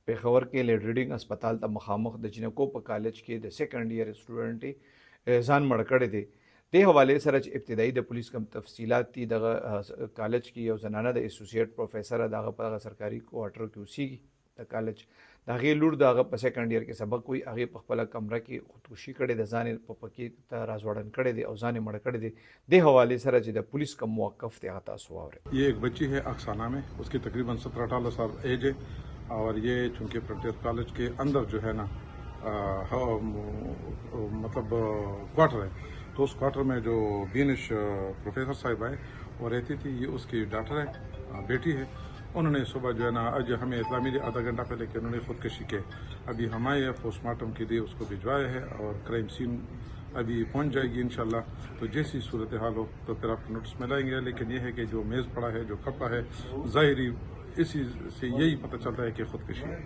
पेशावर के lead reading अस्पताल ता मुखामुख द जिनको पे कॉलेज के द सेकंड ईयर स्टूडेंट एहसान मड़ कड़े थे ते हवाले सर इब्तदाई द पुलिस कम तफसीलात थी दगा कॉलेज की और जनाना द एसोसिएट प्रोफेसर दागा पर सरकारी क्वार्टर क्यूसी द कॉलेज दागे लूर दागा पर सेकंड ईयर के सबक कोई आगे पखपला कमरा की खुदकुशी करे द जाने पपकी राजवाड़न करे दे और जाने मड़ करे दे हवाले सर द पुलिस का मौक़िफ़ थे आता सुवार। ये एक बच्ची है अक्साना में, उसकी तकरीबन 17-18 साल एज है और ये चूँकि फ्रंटियर कॉलेज के अंदर जो है ना मतलब क्वार्टर है, तो उस क्वार्टर में जो बीनिश प्रोफेसर साहिब आए वो रहती थी, ये उसकी डॉटर है, बेटी है। उन्होंने सुबह जो है ना आज हमें इतला मिली आधा घंटा पहले कि उन्होंने खुदकशी के अभी हमारे पोस्टमार्टम के लिए उसको भिजवाया है और क्राइम सीन अभी पहुंच जाएगी इंशाल्लाह। तो जैसी सूरत हाल हो तो फिर आपको नोटिस में लाएंगे, लेकिन यह है कि जो मेज़ पड़ा है, जो कपड़ा है, ज़ाहिरी इसी से यही पता चलता है कि खुदकशी है।